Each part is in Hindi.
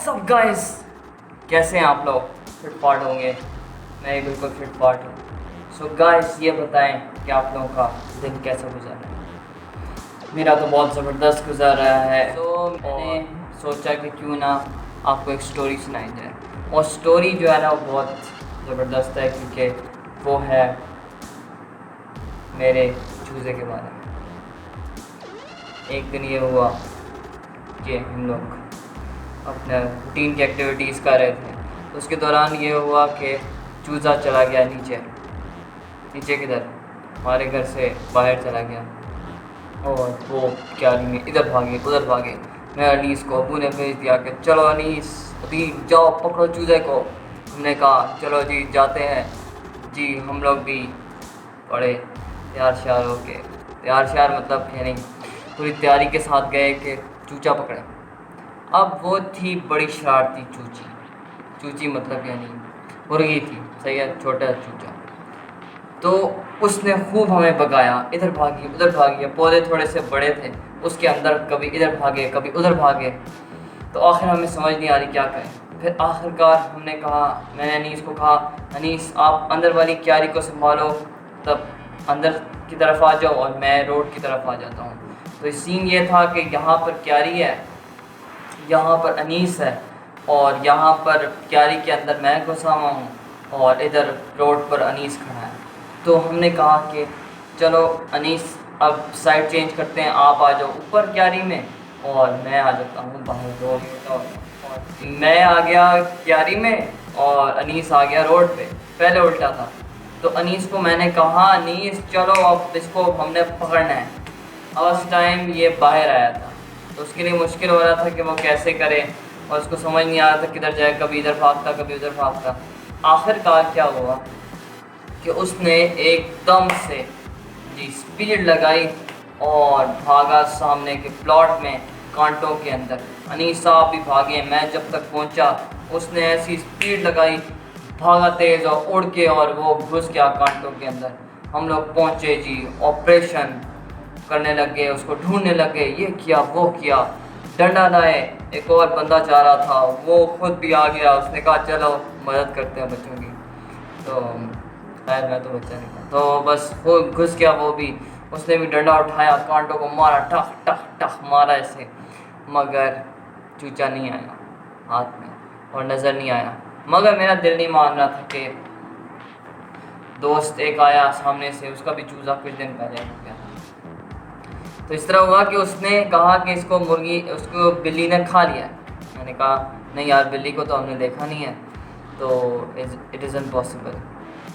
सब गाइस, कैसे हैं आप लोग? फिट फाट होंगे। मैं भी बिल्कुल फिट फाट हूँ। सो गाइस, ये बताएं कि आप लोगों का दिन कैसा गुजर रहा है। मेरा तो बहुत ज़बरदस्त गुजर रहा है। तो मैंने सोचा कि क्यों ना आपको एक स्टोरी सुनाई जाए। और स्टोरी जो है ना वो बहुत ज़बरदस्त है, क्योंकि वो है मेरे चूज़े के बारे में। एक दिन ये हुआ कि हम लोग अपने रूटीन की एक्टिविटीज़ कर रहे थे। तो उसके दौरान ये हुआ कि चूज़ा चला गया नीचे नीचे किधर, हमारे घर से बाहर चला गया। और वो क्यारी में इधर भागे उधर भागे। मैं अनीस को अबू ने भेज दिया कि चलो अनीस अभी जाओ पकड़ो चूज़े को। हमने कहा चलो जी जाते हैं जी। हम लोग भी बड़े तैयार श्यार हो के, तैयार श्यार मतलब कि नहीं, पूरी तैयारी के साथ गए कि चूचा पकड़े। अब वो थी बड़ी शरारती चूची। चूची मतलब यानी मुर्गी थी, सही है, छोटा चूचा। तो उसने खूब हमें भगाया, इधर भागी उधर भागी। पौधे थोड़े से बड़े थे, उसके अंदर कभी इधर भागे कभी उधर भागे। तो आखिर हमें समझ नहीं आ रही क्या करें। फिर आखिरकार हमने कहा, मैंने अनीस को कहा, अनीस आप अंदर वाली क्यारी को संभालो, तब अंदर की तरफ आ जाओ और मैं रोड की तरफ आ जाता हूँ। तो सीन ये था कि यहाँ पर क्यारी है, यहाँ पर अनीस है, और यहाँ पर क्यारी के अंदर मैं घुसा हुआ हूँ, और इधर रोड पर अनीस खड़ा है। तो हमने कहा कि चलो अनीस अब साइड चेंज करते हैं, आप आ जाओ ऊपर क्यारी में और मैं आ जाता हूँ बाहर रोड पर। और मैं आ गया क्यारी में और अनीस आ गया रोड पे। पहले उल्टा था। तो अनीस को मैंने कहा, अनीस चलो अब इसको हमने पकड़ना है। उस टाइम ये बाहर आया था, तो उसके लिए मुश्किल हो रहा था कि वो कैसे करे, और उसको समझ नहीं आ रहा था किधर जाए, कभी इधर भागता कभी उधर भागता। आखिरकार क्या हुआ कि उसने एकदम से जी स्पीड लगाई और भागा सामने के प्लॉट में, कांटों के अंदर। अनीस साहब भी भागे। मैं जब तक पहुंचा उसने ऐसी स्पीड लगाई, भागा तेज़ और उड़ के, और वो घुस गया कांटों के अंदर। हम लोग पहुंचे जी, ऑपरेशन करने लगे, उसको ढूंढने लगे, ये किया वो किया। डंडा लाए, एक और बंदा चाह रहा था, वो खुद भी आ गया। उसने कहा चलो मदद करते हैं बच्चों की। तो खैर मैं तो बच्चा नहीं था, तो बस वो घुस गया वो भी। उसने भी डंडा उठाया, कांटों को मारा, टक टक टक मारा ऐसे, मगर चूचा नहीं आया हाथ में और नज़र नहीं आया। मगर मेरा दिल नहीं मान रहा था कि दोस्त एक आया सामने से, उसका भी चूज़ा कुछ दिन पहले हो गया। तो इस तरह हुआ कि उसने कहा कि उसको बिल्ली ने खा लिया है। मैंने कहा नहीं यार, बिल्ली को तो हमने देखा नहीं है, तो इट इज़ इम्पॉसिबल।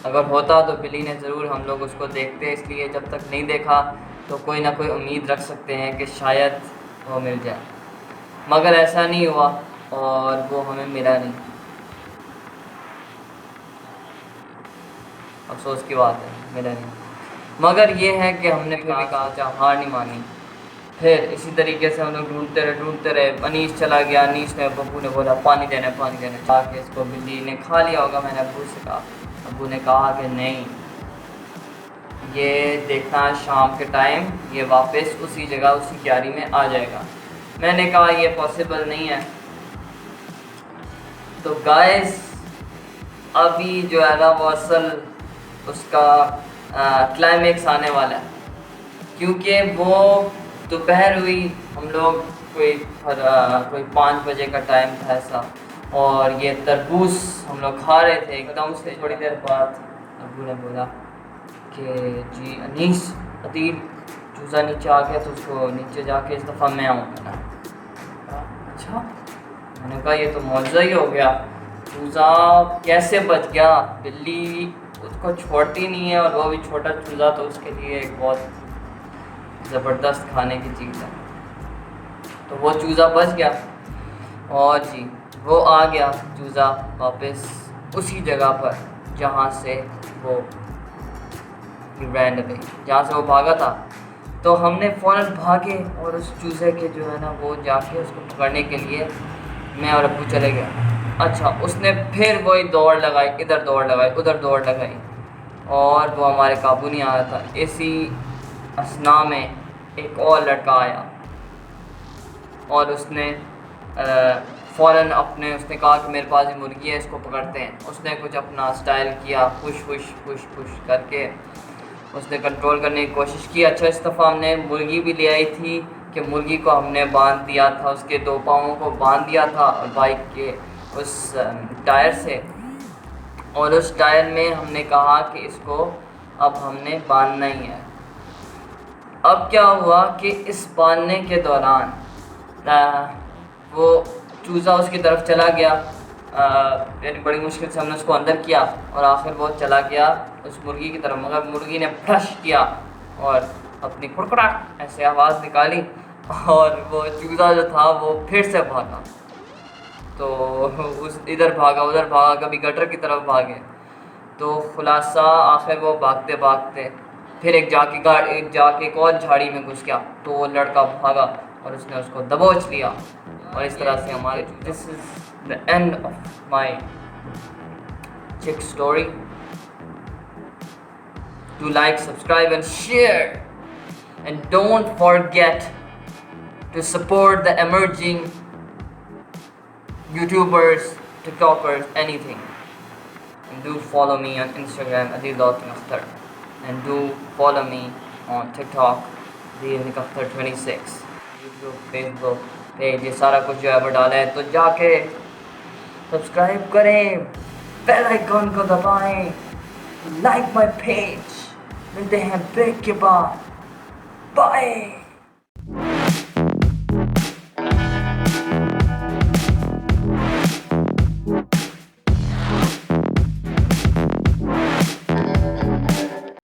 अगर होता तो बिल्ली ने ज़रूर, हम लोग उसको देखते, इसलिए जब तक नहीं देखा तो कोई ना कोई उम्मीद रख सकते हैं कि शायद वो मिल जाए। मगर ऐसा नहीं हुआ और वो हमें मिला नहीं। अफसोस की बात है, मिला नहीं। मगर ये है कि हमने फिर भी कहा चाह हार नहीं मानी। फिर इसी तरीके से हम लोग ढूंढते रहे। अनीस चला गया। अनीस ने, अबू ने बोला पानी देना ताकि इसको बिल्ली ने खा लिया होगा। मैंने अबू से कहा, अबू ने कहा कि नहीं, ये देखना शाम के टाइम ये वापस उसी जगह उसी क्यारी में आ जाएगा। मैंने कहा ये पॉसिबल नहीं है। तो गाइस, अभी जो है ना वो असल उसका क्लाइमेक्स आने वाला है, क्योंकि वो दोपहर हुई, हम लोग कोई 5 बजे का टाइम था ऐसा, और ये तरबूज हम लोग खा रहे थे। एकदम से थोड़ी देर बाद अबू ने बोला कि जी अनीस, अदील चूज़ा नीचे आ गया, तो उसको नीचे जाके इस दफ़ा मैं आऊँगा। अच्छा, मैंने कहा ये तो मौजज़ा ही हो गया। चूज़ा कैसे बच गया? बिल्ली उसको छोड़ती नहीं है, और वो भी छोटा चूज़ा, तो उसके लिए एक बहुत ज़बरदस्त खाने की चीज़ है। तो वो चूज़ा बच गया, और जी वो आ गया चूज़ा वापस उसी जगह पर जहाँ से वो रैंड गई, जहाँ से वो भागा था। तो हमने फ़ौरन भागे और उस चूज़े के जो है ना वो जाके उसको पकड़ने के लिए मैं और अब्बू चले गए। अच्छा, उसने फिर वही दौड़ लगाई, इधर दौड़ लगाई उधर दौड़ लगाई, और वो हमारे काबू नहीं आ रहा था। इसी असना में एक और लड़का आया और उसने फ़ौरन अपने उसने कहा कि मेरे पास ये मुर्गी है, इसको पकड़ते हैं। उसने कुछ अपना स्टाइल किया, पुश पुश पुश पुश करके उसने कंट्रोल करने की कोशिश की। अच्छा, इस दफ़ा हमने मुर्गी भी ले आई थी कि मुर्गी को हमने बांध दिया था, उसके 2 पाँवों को बांध दिया था बाइक के उस टायर से, और उस टायर में हमने कहा कि इसको अब हमने बांधना ही है। अब क्या हुआ कि इस बांधने के दौरान वो चूज़ा उसकी तरफ चला गया, यानी बड़ी मुश्किल से हमने उसको अंदर किया और आखिर वो चला गया उस मुर्गी की तरफ, मगर मुर्गी ने फ्लश किया और अपनी कुड़कुड़ा ऐसे आवाज़ निकाली और वो चूज़ा जो था वो फिर से भागा। तो उस इधर भागा उधर भागा, कभी गटर की तरफ भागे। तो खुलासा आखिर वो भागते भागते फिर एक जाके एक और झाड़ी में घुस गया। तो वो लड़का भागा और उसने उसको दबोच लिया। और इस तरह से हमारे this is the end of my चिक story. Do like, subscribe and share, and don't forget to support the emerging YouTubers, TikTokers, anything. And do follow me on Instagram Adil.Akhtar, and do follow me on TikTok Adil.Akhtar26, YouTube, Facebook page, ये सारा कुछ जो है वो डाला है। तो जाके सब्सक्राइब करें, बेल आइकन को दबाएं, लाइक माय पेज। मिलते हैं ब्रेक के बाद, बाय।